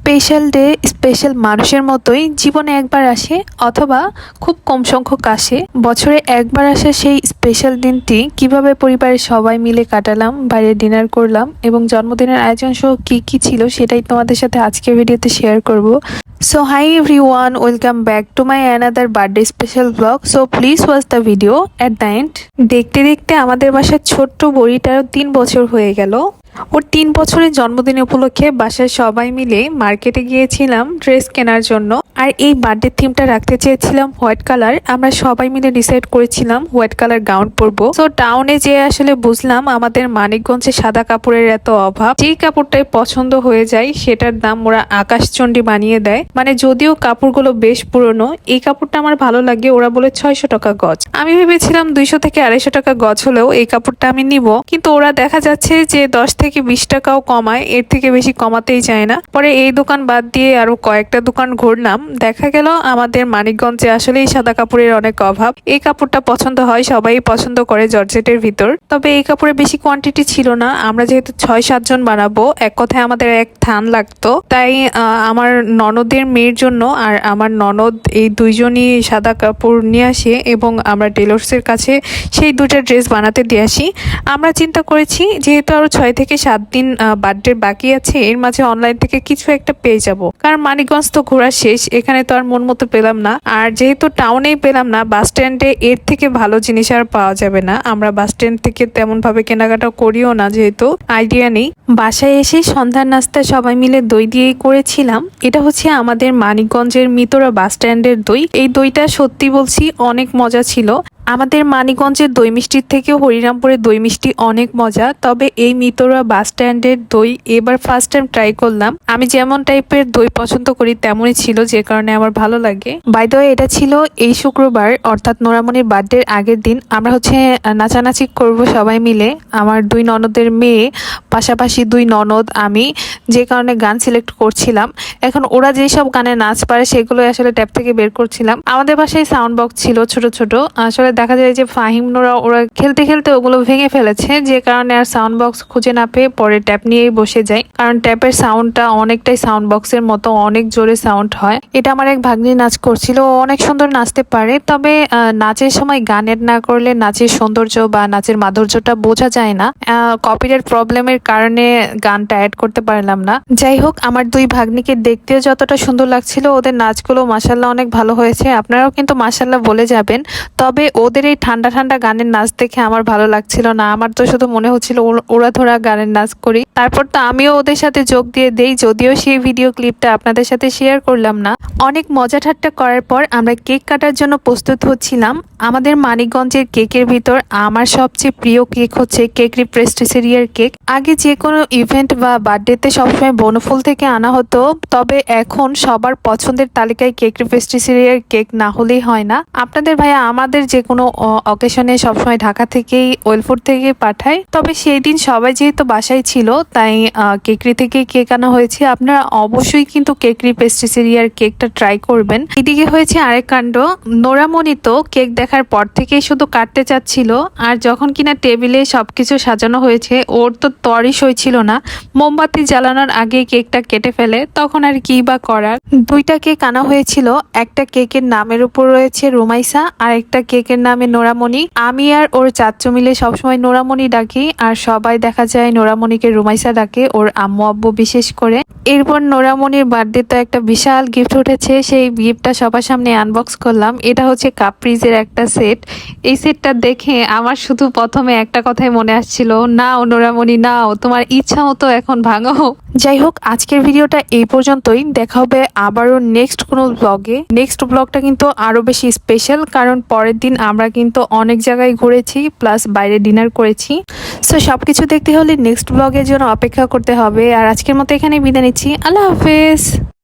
Special day special মানুষের মতোই জীবনে একবার আসে অথবা খুব কম সংখ্যক আসে। বছরে একবার আসা সেই স্পেশাল দিনটি কিভাবে পরিবারের সবাই মিলে কাটালাম, বাইরে ডিনার করলাম এবং জন্মদিনের আয়োজন সহ কি কি ছিল সেটাই তোমাদের সাথে আজকের ভিডিওতে শেয়ার করব। So hi everyone, welcome back to my another birthday special vlog. So please watch the video at the end. দেখতে দেখতে আমাদের বাসার ছোট্ট বড়িটার 3 বছর হয়ে গেল। ওর 3 বছরের জন্মদিন উপলক্ষে বাসায় সবাই মিলে মার্কেটে গিয়েছিলাম ড্রেস কেনার জন্য। আর এই বার্থডে থিমটা রাখতে চেয়েছিলাম হোয়াইট কালার। আমরা সবাই মিলে ডিসাইড করেছিলাম হোয়াইট কালার গাউন পরবো। তো টাউনে যেয়ে আসলে বুঝলাম আমাদের মানিকগঞ্জে সাদা কাপড়ের এত অভাব। যেই কাপড়টাই পছন্দ হয়ে যায় সেটার দাম ওরা আকাশচণ্ডী বানিয়ে দেয়। মানে যদিও কাপড়গুলো বেশ পুরনো, এই কাপড়টা আমার ভালো লাগে, ওরা বলে 600 টাকা গজ। আমি ভেবেছিলাম 200 থেকে 250 টাকা গজ হলেও এই কাপড়টা আমি নিব, কিন্তু ওরা দেখা যাচ্ছে যে 10 থেকে 20 টাকাও কমায়, এর থেকে বেশি কমাতেই চায় না। পরে এই দোকান বাদ দিয়ে আরো কয়েকটা দোকান ঘুরলাম, দেখা গেল আমাদের মানিকগঞ্জে আসলেই সাদা কাপড়ের অনেক অভাব। এই কাপড়টা পছন্দ হয়, সবাই পছন্দ করে জর্জেটের ভিতর। তবে এই কাপড়ে বেশি কোয়ান্টিটি ছিল না, আমরা যেহেতু 6-7 জন বানাবো, এক কথায় আমাদের এক থান লাগতো। তাই আমার ননদের মেয়ের জন্য আর আমার ননদ এই দুইজনই সাদা কাপড় নিয়ে আসে এবং আমরা টেলর্সের কাছে সেই দুটা ড্রেস বানাতে দিয়ে আসি। আমরা চিন্তা করেছি যেহেতু আরো 6 থেকে 7 দিন বার্থডে বাকি আছে, এর মাঝে অনলাইন থেকে কিছু একটা পেয়ে যাব। কারণ মানিকগঞ্জ তো ঘোরা শেষ, এখানে তো আর মন মতো পেলাম না। আর যেহেতু টাউনেই পেলাম না, বাস স্ট্যান্ডে এর থেকে ভালো জিনিস আর পাওয়া যাবে না। আমরা বাস স্ট্যান্ড থেকে তেমন ভাবে কেনাকাটা করিও না, যেহেতু আইডিয়া নেই। বাসায় এসে সন্ধ্যার নাস্তা সবাই মিলে দই দিয়েই করেছিলাম। এটা হচ্ছে আমাদের মানিকগঞ্জের মিতরা বাস স্ট্যান্ডের দই। এই দইটা সত্যি বলছি অনেক মজা ছিল। আমাদের মানিকগঞ্জের দই মিষ্টির থেকে হরিরামপুরের দই মিষ্টি অনেক মজা। তবে এই মিতরা বাস স্ট্যান্ডের দই এবার ফার্স্ট টাইম ট্রাই করলাম। আমি যেমন টাইপের দই পছন্দ করি তেমনই ছিল, যে কারণে আমার ভালো লাগে। বাই দ্য ওয়ে, এটা ছিল এই শুক্রবার, অর্থাৎ নোরামনির বার্থডের আগের দিন। আমরা হচ্ছে নাচানাচি করব সবাই মিলে। আমার 2 ননদের মেয়ে, পাশাপাশি 2 ননদ, আমি, যে কারণে গান সিলেক্ট করছিলাম। এখন ওরা যেসব গানে নাচ পারে সেগুলো আসলে ট্যাব থেকে বের করছিলাম। আমাদের বাসায় সাউন্ড বক্স ছিল ছোট ছোট, আসলে দেখা যায় যে ফাহিম নোরা ওরা খেলতে খেলতে ওগুলো ভেঙে ফেলেছে, যে কারণে আর সাউন্ড বক্স খুঁজে না পেয়ে পরে ট্যাপ নিয়েই বসে যায়। কারণ ট্যাপের সাউন্ডটা অনেকটাই সাউন্ড বক্সের মতো, অনেক জোরে সাউন্ড হয়। এটা আমার এক ভাগ্নি নাচ করছিল, ও অনেক সুন্দর নাচতে পারে। তবে নাচের সময় গান এড না করলে নাচের সৌন্দর্য বা নাচের মাধুর্যটা বোঝা যায় না। কপিরাইট প্রবলেমের কারণে গানটা অ্যাড করতে পারলাম না। যাই হোক, আমার 2 ভাগ্নিকে দেখতেও যতটা সুন্দর লাগছিল, ওদের নাচগুলো মাশাল্লাহ অনেক ভালো হয়েছে। আপনারাও কিন্তু মাশাল্লাহ বলে যাবেন। তবে ওদের এই ঠান্ডা ঠান্ডা গানের নাচ দেখে আমার ভালো লাগছিল না। আমার তো শুধু মনে হচ্ছিল ওরা ধরা গানের নাচ করি। তারপর তো আমিও ওদের সাথে যোগ দিয়ে দেই, যদিও সেই ভিডিও ক্লিপটা আপনাদের সাথে শেয়ার করলাম না। অনেক মজা ঠাট্টা করার পর আমরা কেক কাটার জন্য প্রস্তুত হচ্ছিলাম। আমাদের মানিকগঞ্জের কেকের ভিতর আমার সবচেয়ে প্রিয় কেক হচ্ছে কেকরি পেস্ট্রিসেরিয়ার কেক। আগে যে কোনো ইভেন্ট বা বার্থডেতে সবসময় বনফুল থেকে আনা হতো, তবে এখন সবার পছন্দের তালিকায় কেকরি পেস্ট্রিসেরিয়ার কেক না হলেই হয় না। আপনাদের ভাইয়া আমাদের যে কোনো অকেশনে সবসময় ঢাকা থেকেই ওয়েলফুড থেকে পাঠায়। তবে সেই দিন সবাই যেহেতু বাসায় ছিল, তাই কেকরি থেকে কেক আনা হয়েছে। আপনারা অবশ্যই কিন্তু কেকরি পেস্ট্রিসেরিয়ার কেকটা ট্রাই করবেন। এদিকে হয়েছে আরেক কাণ্ড, নোরামণি তো কেক দেখার পর থেকেই শুধু কাটতে চাচ্ছিল, আর যখন কিনা টেবিলে সবকিছু সাজানো হয়েছে ওর তো তরই সইছিল না। মোমবাতি জ্বালানোর আগে কেকটা কেটে ফেলে, তখন আর কি বা করার। 2টা কেক আনা হয়েছিল। একটা কেকের নামের উপর রয়েছে রুমাইসা, আর একটা কেকের নামে নোরামণি। আমি আর ওর চাচ্চু মিলে সবসময় নোরামণি ডাকি, আর সবাই দেখা যায় নোরামণিকে রুমাইসা ডাকে, ওর আম্মু আব্বু বিশেষ করে। এরপর নোরামণির বার্থডে তো একটা বিশাল গিফট উঠেছে, সেই গিফটটা সবার সামনে আনবক্স করলাম। এটা হচ্ছে কাপ্রিজের একটা সেট। এই সেটটা দেখে আমার শুধু প্রথমে একটা কথাই মনে আসছিল, নাও নোরামণি নাও, তোমার ইচ্ছা মতো এখন ভাঙো। যাই হোক, আজকের ভিডিওটা এই পর্যন্তই। দেখা হবে আবারও নেক্সট কোনো ব্লগে। নেক্সট ব্লগটা কিন্তু আরো বেশি স্পেশাল, কারণ পরের দিন আমরা কিন্তু অনেক জায়গায় ঘুরেছি, প্লাস বাইরে ডিনার করেছি। সো সবকিছু দেখতে হলে নেক্সট ব্লগের জন্য অপেক্ষা করতে হবে। আর আজকের মতো এখানে বিদায় নিচ্ছি। আল্লাহ হাফেজ।